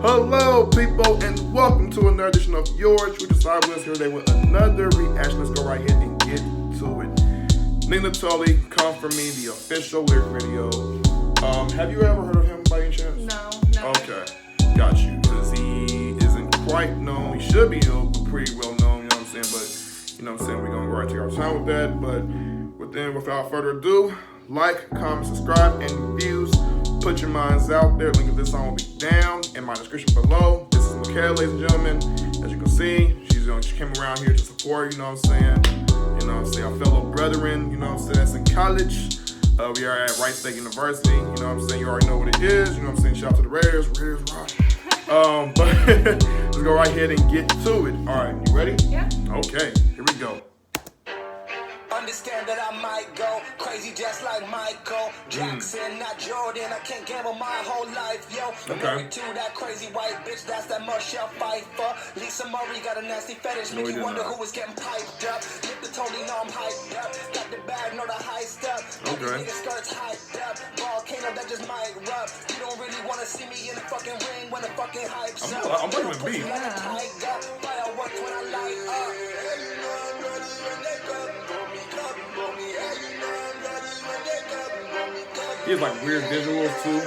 Hello, people, and welcome to another edition of Your True Disciples here today with another reaction. Let's go right here and get to it. Nittoli, Come For Me, the official lyric video. Have you ever heard of him by any chance? No. Okay, got you, because he isn't quite known. He should be pretty well known, you know what I'm saying? But, you know what I'm saying, we're going to go right take our time with that. But without further ado, like, comment, subscribe, and views. Put your minds out there. Link of this song will be down in my description below. This is Michaela, ladies and gentlemen. As you can see, she came around here to support, you know what I'm saying? You know what I'm saying? Our fellow brethren, you know what I'm saying? That's in college. We are at Wright State University, you know what I'm saying? You already know what it is, you know what I'm saying? Shout out to the Raiders rock. But let's go right ahead and get to it. All right, you ready? Yeah. Okay, here we go. Understand that I might go crazy just like Michael Jackson, not Jordan. I can't gamble my whole life, yo. Married to that crazy white bitch, that's that Michelle Pfeiffer. Lisa Murray got a nasty fetish, make you wonder who was getting piped up. Hit the Tony, know I'm hyped up. Got the bag, know the heist up. Okay. Nigga skirts hyped up. Volcano that just might rub. You don't really want to see me in the fucking ring when the fucking hype's up. I'm looking at beat. Fireworks when I light up. He has like weird visuals too.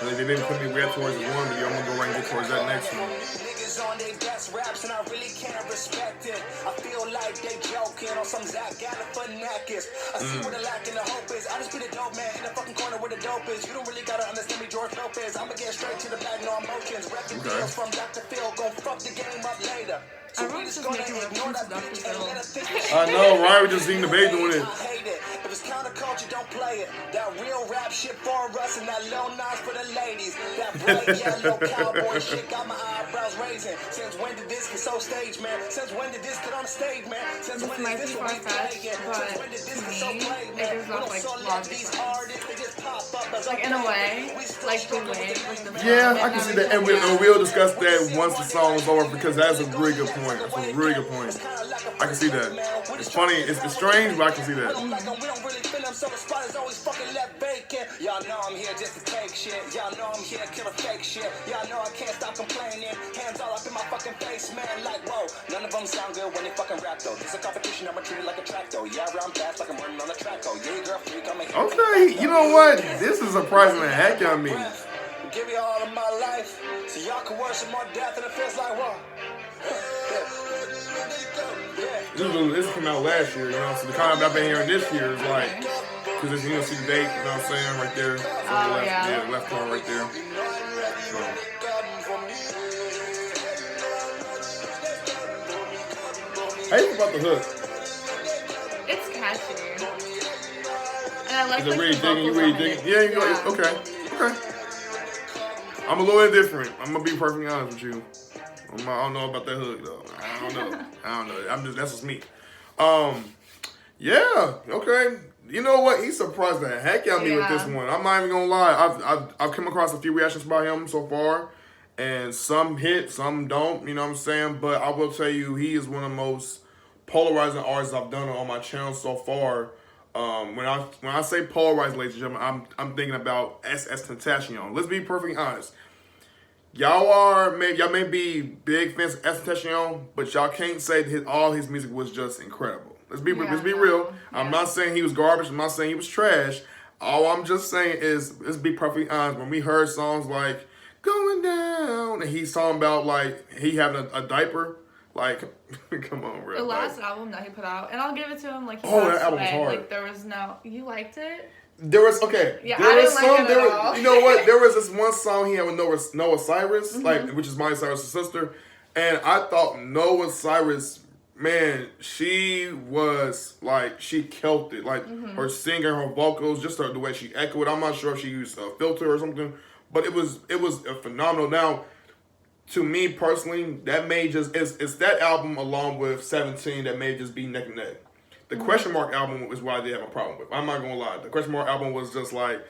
They didn't put me weird towards one, but I'm gonna go right and get towards that next one. Niggas on their best raps and I really can't respect it. I feel like they joking on some Zach Galifianakis. I see where the lack and the hope is. I just be the dope man in the fucking corner where the dope is. You don't really gotta understand me, George Lopez. I'ma get straight to the bag, no emotions. Repping deals from Dr. Phil, gon' fuck the game up later. So we just gonna ignore that bitch and let her think. I know, right? We just seen the baby doing it. I hate it. If it's counterculture, don't play it. That real rap shit for us and that low nines for the ladies. That bright yellow cowboy shit got my eyebrows raising. Since when did this get so staged, man? Since when did this get on the stage, man? Since when did this what we playing? Since when did this get so played, man? It does not, like, logic sense. They just pop up as Like, in a way, like the way, like the Yeah, I can see that, and we'll discuss that once the song is over because that's a really good point. That's a really good point. I can see that. It's funny, it's strange, but I can see that. Y'all know I'm here just to take shit. Y'all know I'm here killing fake shit. Y'all know I can't stop complaining. Hands all up in my fucking face, man. Like, whoa, none of them sound good when they fucking rap though. This is a competition, I'ma treat it like a track though. Yeah, I'm fast like I'm running on a track though. Yeah, girl, freak, I'm a Okay, you know what? This is surprising the heck out of me. Give you all of my life, so y'all can worship more death, and it feels like whoa. This came out last year, you know, so the comment I've been hearing this year is like, because you know, see the date, you know what I'm saying, right there. So the left corner right there. So. How you feel about the hook? It's catchy. And I like Is it really the digging? You vocals really on digging? it. Yeah, you know, okay. I'm a little bit different. I'm gonna be perfectly honest with you. I don't know about that hook though. I don't know. That's just me. Yeah, okay. You know what? He surprised the heck out of me with this one. I'm not even gonna lie. I've come across a few reactions by him so far, and some hit, some don't. You know what I'm saying? But I will tell you, he is one of the most polarizing artists I've done on my channel so far. When I say polarized, ladies and gentlemen, I'm thinking about XXXTentacion. Let's be perfectly honest. Y'all may be big fans of XXXTentacion, but y'all can't say that all his music was just incredible. Let's be real. I'm not saying he was garbage. I'm not saying he was trash. All I'm just saying is, let's be perfectly honest. When we heard songs like "Going Down" and he's talking about like he having a diaper, like come on, bro. The last album that he put out, and I'll give it to him. Like, that album was hard. Like, there was no. You liked it? There was okay. Yeah, there I was didn't some. like it There at was, all. you know what? There was this one song he had with Noah Cyrus, like which is Miley Cyrus' sister, and I thought Noah Cyrus, man, she was like she killed it. Like her singing, her vocals, just the way she echoed. I'm not sure if she used a filter or something, but it was phenomenal. Now, to me personally, that may just it's that album along with 17 that may just be neck and neck. The Question Mark album is what I did have a problem with. I'm not gonna lie. The Question Mark album was just like,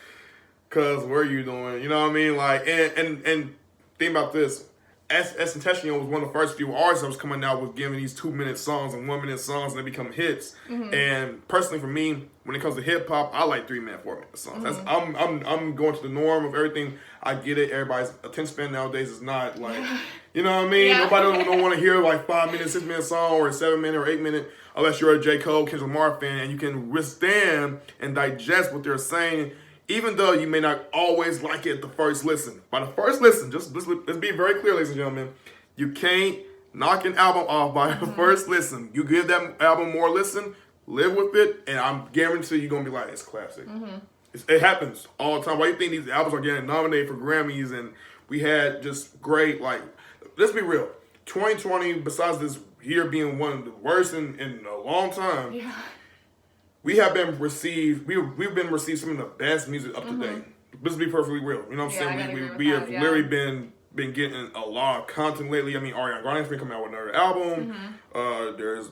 cause what are you doing? You know what I mean? Like, and think about this. Tentacion was one of the first few artists that was coming out with giving these 2-minute songs and 1-minute songs, and they become hits. And personally, for me, when it comes to hip hop, I like 3-minute, 4-minute songs. That's, I'm going to the norm of everything. I get it. Everybody's attention span nowadays is not like, you know what I mean? Nobody don't want to hear like 5-minute, 6-minute song or a 7-minute or 8-minute, unless you're a J. Cole, Kendrick Lamar fan, and you can withstand and digest what they're saying. Even though you may not always like it the first listen. By the first listen, let's be very clear, ladies and gentlemen. You can't knock an album off by the first listen. You give that album more listen, live with it, and I'm guarantee you're going to be like, it's classic. It happens all the time. Why do you think these albums are getting nominated for Grammys? And we had just great, like, let's be real. 2020, besides this year being one of the worst in a long time, we have been received. We've been received some of the best music up to date. Let's be perfectly real. You know what I'm saying? We have literally been getting a lot of content lately. I mean, Ariana Grande's been coming out with another album. There's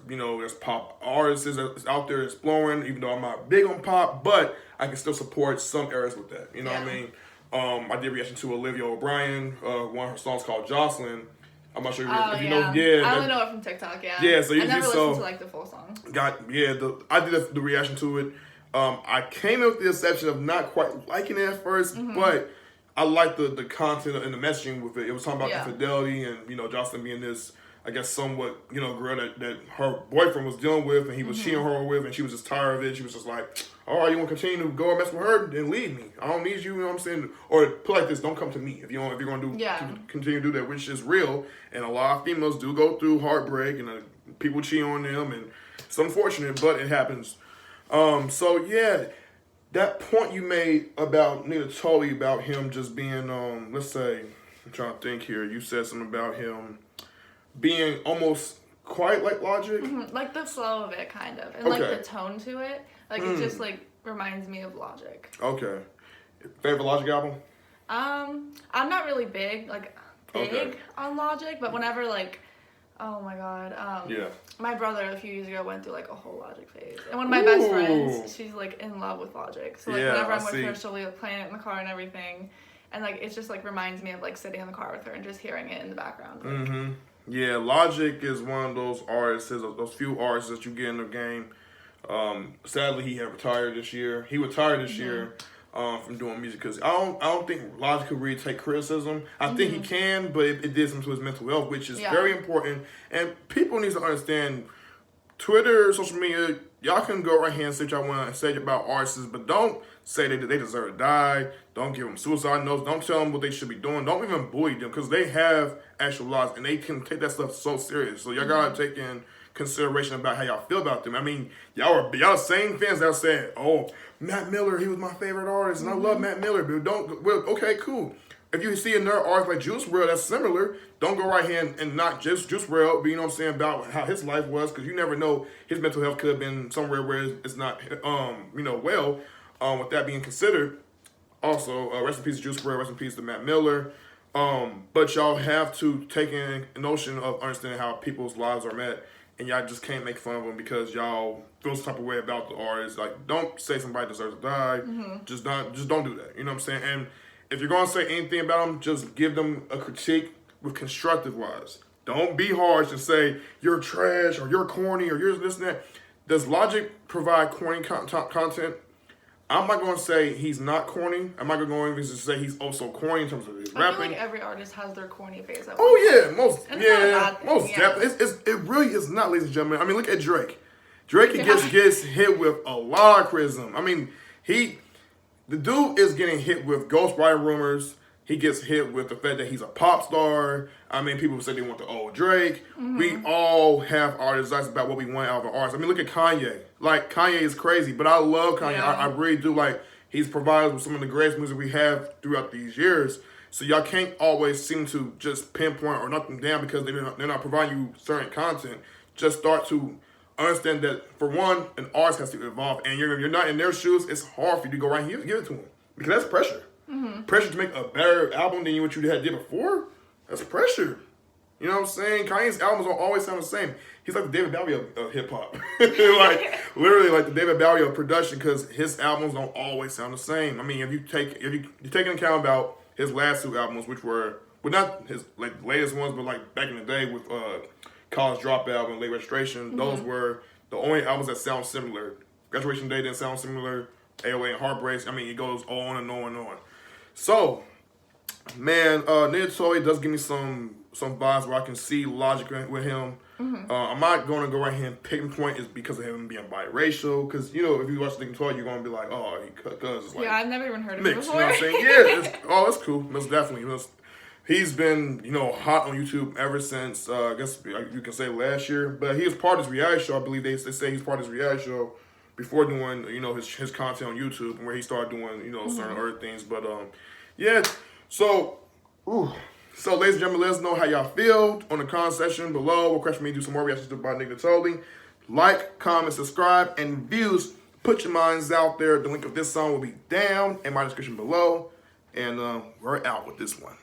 pop artists that's out there exploring. Even though I'm not big on pop, but I can still support some areas with that. You know what I mean? I did reaction to Olivia O'Brien. One of her songs called Jocelyn. I'm not sure if you know. I only know it from TikTok. Yeah, so I never listened to like the full song. I did the reaction to it. I came in with the exception of not quite liking it at first, but I liked the content and the messaging with it. It was talking about the fidelity and Jocelyn being this, I guess, somewhat girl that her boyfriend was dealing with and he was cheating her with, and she was just tired of it. She was just like, all right, you want to continue to go and mess with her, then leave me. I don't need you. You know what I'm saying? Or put like this: don't come to me if you're going to continue to do that, which is real. And a lot of females do go through heartbreak and people cheat on them, and it's unfortunate, but it happens. That point you made about Nittoli, about him just being, let's say, I'm trying to think here. You said something about him being almost quite like Logic. Like the flow of it, kind of, and like the tone to it. Like it just like reminds me of Logic. Okay. Favorite Logic album? I'm not really big on Logic, but whenever like, oh my god, my brother a few years ago went through like a whole Logic phase, and one of my best friends, she's like in love with Logic. So like whenever I'm with her, she'll be like, playing it in the car and everything, and like it just like reminds me of like sitting in the car with her and just hearing it in the background. Like. Yeah, Logic is one of those artists, those few artists that you get in the game. Sadly, he had retired this year. He retired this year from doing music because I don't think Logic could really take criticism. I think he can, but it did something to his mental health, which is very important. And people need to understand Twitter, social media. Y'all can go right here and say what y'all want to say about artists, but don't say that they deserve to die. Don't give them suicide notes. Don't tell them what they should be doing. Don't even bully them because they have actual lives and they can take that stuff so serious. So y'all gotta take in consideration about how y'all feel about them. I mean, y'all the same fans that said, "Oh, Matt Miller, he was my favorite artist, and I love Matt Miller." But okay, cool. If you see another artist like Juice WRLD that's similar, don't go right here and not just Juice WRLD, but you know what I'm saying, about how his life was, because you never know, his mental health could have been somewhere where it's not, well. With that being considered, also, rest in peace to Juice WRLD, rest in peace to Matt Miller. But y'all have to take in a notion of understanding how people's lives are met, and y'all just can't make fun of them because y'all feel some type of way about the artist. Like, don't say somebody deserves to die. Just don't do that. You know what I'm saying? And if you're gonna say anything about them, just give them a critique with constructive wise. Don't be harsh and say you're trash or you're corny or you're this and that. Does Logic provide corny content? I'm not going to say he's not corny. I'm not going to say he's also corny in terms of his rapping. I feel like every artist has their corny phase. Most definitely. It really is not, ladies and gentlemen. I mean, look at Drake. Drake gets hit with a lot of criticism. I mean, the dude is getting hit with ghostwriter rumors. He gets hit with the fact that he's a pop star. I mean, people say they want the old Drake. We all have our desires about what we want out of an artist. I mean, look at Kanye. Like, Kanye is crazy, but I love Kanye. Yeah. I really do. Like, he's provided with some of the greatest music we have throughout these years. So y'all can't always seem to just pinpoint or knock them down because they're not providing you certain content. Just start to understand that, for one, an artist has to evolve. And you're not in their shoes. It's hard for you to go right here and give it to them because that's pressure. Pressure to make a better album than what you did before. That's pressure. You know what I'm saying? Kanye's albums don't always sound the same. He's like the David Bowie of hip hop. Like, literally like the David Bowie of production, because his albums don't always sound the same. I mean, if you take into account about his last two albums, which were but not his like latest ones, but like back in the day with College Dropout and Late Registration, those were the only albums that sound similar. Graduation Day didn't sound similar. AOA and Heartbreaks. I mean, it goes on and on and on. So, man, Nittoli does give me some vibes where I can see logic with him. I'm not going to go right here and pinpoint it's because of him being biracial. Because, you know, if you watch Nittoli, you're going to be like, oh, because it's like... Yeah, I've never even heard of him before. You know what I'm saying? Yeah, that's cool. Most definitely. He's been, you know, hot on YouTube ever since, I guess you can say last year. But he was part of his reality show. I believe they say he's part of his reality show before doing, you know, his content on YouTube and where he started doing, you know, certain other things. But, yeah, so, ladies and gentlemen, let us know how y'all feel on the comment section below. We'll question me do some more reactions to by Nittoli. Like, comment, subscribe, and views. Put your minds out there. The link of this song will be down in my description below. And we're out with this one.